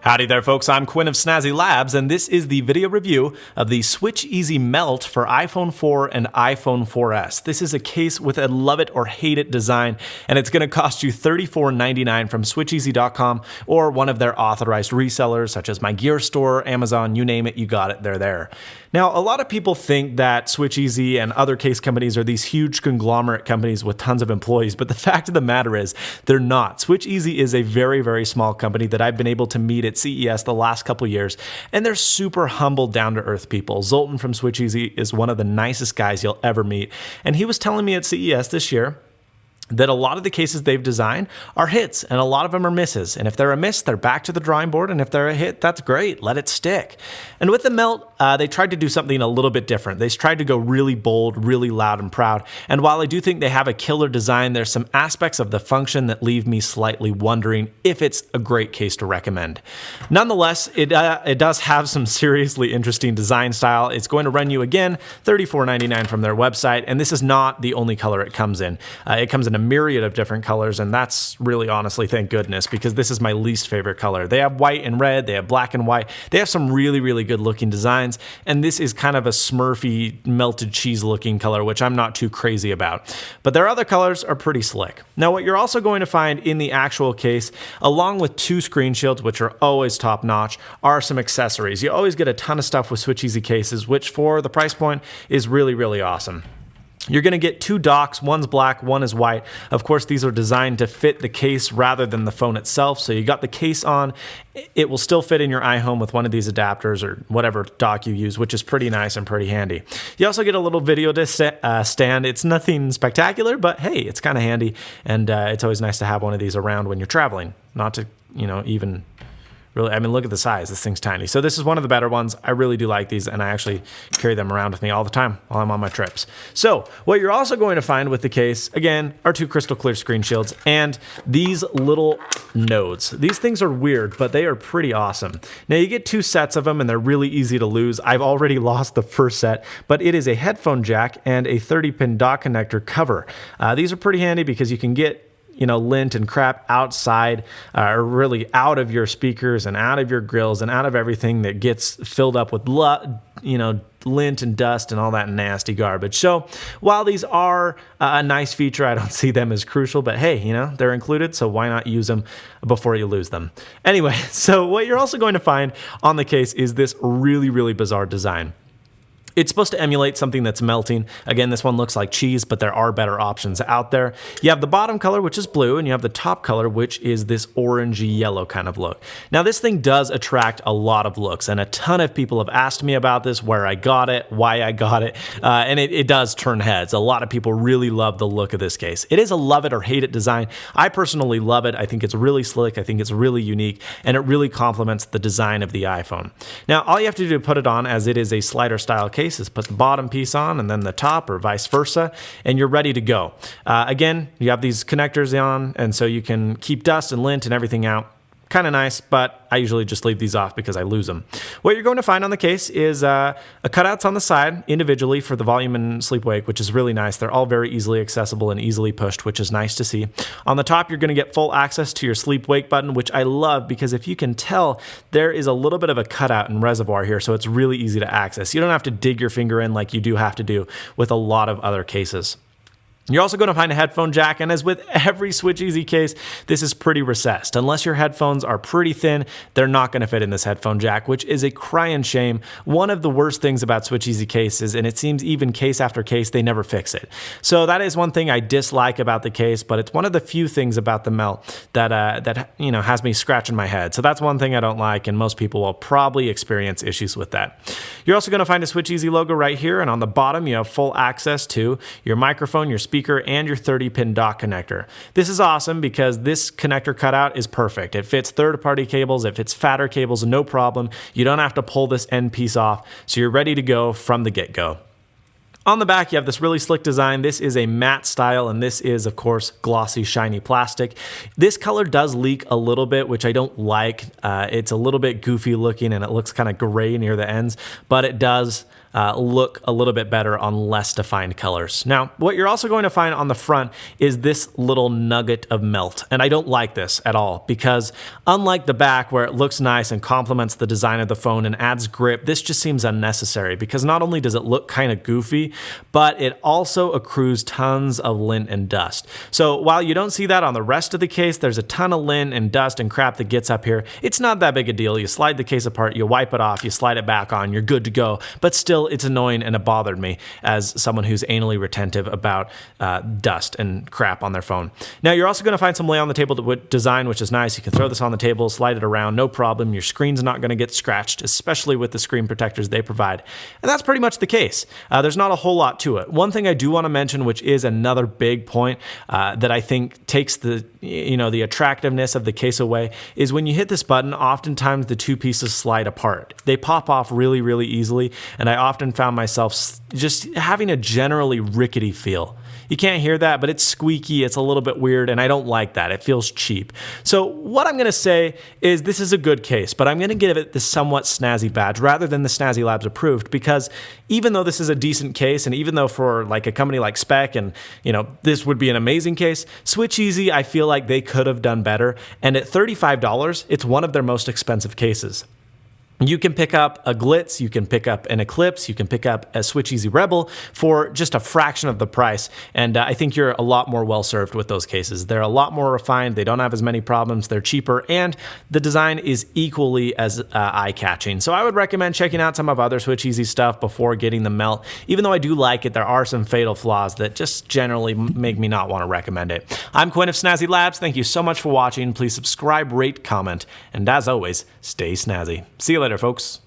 Howdy there folks, I'm Quinn of Snazzy Labs, and this is the video review of the SwitchEasy Melt for iPhone 4 and iPhone 4S. This is a case with a love it or hate it design, and it's going to cost you $34.99 from SwitchEasy.com or one of their authorized resellers such as My Gear Store, Amazon, you name it, you got it, they're there. Now, a lot of people think that SwitchEasy and other case companies are these huge conglomerate companies with tons of employees, but the fact of the matter is they're not. SwitchEasy is a very, very small company that I've been able to meet at CES the last couple years, and they're super humble, down-to-earth people. Zoltan from SwitchEasy is one of the nicest guys you'll ever meet, and he was telling me at CES this year that a lot of the cases they've designed are hits and a lot of them are misses. And if they're a miss, they're back to the drawing board. And if they're a hit, that's great. Let it stick. And with the Melt, they tried to do something a little bit different. They tried to go really bold, really loud and proud. And while I do think they have a killer design, there's some aspects of the function that leave me slightly wondering if it's a great case to recommend. Nonetheless, it does have some seriously interesting design style. It's going to run you, again, $34.99 from their website. And this is not the only color it comes in. It comes in a myriad of different colors, and that's really, honestly, thank goodness, because this is my least favorite color. They have white and red, they have black and white, they have some really, really good looking designs, and this is kind of a Smurfy melted cheese looking color, which I'm not too crazy about. But their other colors are pretty slick. Now, what you're also going to find in the actual case, along with two screen shields, which are always top notch, are some accessories. You always get a ton of stuff with SwitchEasy cases, which for the price point is really, really awesome. You're going to get two docks, one's black, one is white. Of course, these are designed to fit the case rather than the phone itself. So you got the case on, it will still fit in your iPhone with one of these adapters or whatever dock you use, which is pretty nice and pretty handy. You also get a little video stand. It's nothing spectacular, but hey, it's kind of handy. And it's always nice to have one of these around when you're traveling, not to, even... Really, I mean, look at the size. This thing's tiny. So this is one of the better ones. I really do like these, and I actually carry them around with me all the time while I'm on my trips. So what you're also going to find with the case, again, are two crystal clear screen shields and these little nodes. These things are weird, but they are pretty awesome. Now, you get two sets of them, and they're really easy to lose. I've already lost the first set, but it is a headphone jack and a 30-pin dock connector cover. These are pretty handy because you can get lint and crap outside, or really out of your speakers and out of your grills and out of everything that gets filled up with, lint and dust and all that nasty garbage. So while these are a nice feature, I don't see them as crucial, but hey, they're included, so why not use them before you lose them? Anyway, so what you're also going to find on the case is this really, really bizarre design. It's supposed to emulate something that's melting. Again, this one looks like cheese, but there are better options out there. You have the bottom color, which is blue, and you have the top color, which is this orangey yellow kind of look. Now, this thing does attract a lot of looks, and a ton of people have asked me about this, where I got it, why I got it, and it does turn heads. A lot of people really love the look of this case. It is a love it or hate it design. I personally love it. I think it's really slick. I think it's really unique, and it really complements the design of the iPhone. Now, all you have to do to put it on, as it is a slider style case, is put the bottom piece on and then the top, or vice versa, and you're ready to go. Again, you have these connectors on, and so you can keep dust and lint and everything out. Kind of nice, but I usually just leave these off because I lose them. What you're going to find on the case is a cutouts on the side individually for the volume and sleep wake, which is really nice. They're all very easily accessible and easily pushed, which is nice to see. On the top, you're going to get full access to your sleep wake button, which I love because if you can tell, there is a little bit of a cutout and reservoir here, so it's really easy to access. You don't have to dig your finger in like you do have to do with a lot of other cases. You're also going to find a headphone jack, and as with every SwitchEasy case, this is pretty recessed. Unless your headphones are pretty thin, they're not going to fit in this headphone jack, which is a crying shame. One of the worst things about SwitchEasy cases, and it seems even case after case, they never fix it. So that is one thing I dislike about the case, but it's one of the few things about the Melt that has me scratching my head. So that's one thing I don't like, and most people will probably experience issues with that. You're also going to find a SwitchEasy logo right here, and on the bottom, you have full access to your microphone, your speaker, and your 30-pin dock connector. This is awesome because this connector cutout is perfect. It fits third-party cables, it fits fatter cables, no problem. You don't have to pull this end piece off, so you're ready to go from the get-go. On the back, you have this really slick design. This is a matte style, and this is, of course, glossy, shiny plastic. This color does leak a little bit, which I don't like. It's a little bit goofy looking, and it looks kind of gray near the ends, but it does look a little bit better on less defined colors. Now, what you're also going to find on the front is this little nugget of melt. And I don't like this at all because unlike the back where it looks nice and complements the design of the phone and adds grip, this just seems unnecessary because not only does it look kind of goofy, but it also accrues tons of lint and dust. So while you don't see that on the rest of the case, there's a ton of lint and dust and crap that gets up here. It's not that big a deal. You slide the case apart, you wipe it off, you slide it back on, you're good to go. But still, it's annoying and it bothered me as someone who's anally retentive about dust and crap on their phone. Now, you're also going to find some lay on the table design, which is nice. You can throw this on the table, slide it around, no problem. Your screen's not going to get scratched, especially with the screen protectors they provide. And that's pretty much the case. There's not a whole lot to it. One thing I do want to mention, which is another big point that I think takes the attractiveness of the case away, is when you hit this button, oftentimes the two pieces slide apart. They pop off really, really easily, and I often found myself just having a generally rickety feel. You can't hear that, but it's squeaky, it's a little bit weird, and I don't like that. It feels cheap. So what I'm gonna say is this is a good case, but I'm gonna give it the somewhat snazzy badge rather than the Snazzy Labs approved, because even though this is a decent case, and even though for like a company like Spec and this would be an amazing case, SwitchEasy, I feel like they could have done better. And at $35, it's one of their most expensive cases. You can pick up a Glitz, you can pick up an Eclipse, you can pick up a SwitchEasy Rebel for just a fraction of the price, and I think you're a lot more well-served with those cases. They're a lot more refined, they don't have as many problems, they're cheaper, and the design is equally as eye-catching. So I would recommend checking out some of other SwitchEasy stuff before getting the Melt. Even though I do like it, there are some fatal flaws that just generally make me not want to recommend it. I'm Quinn of Snazzy Labs, thank you so much for watching. Please subscribe, rate, comment, and as always, stay snazzy. See you later, folks.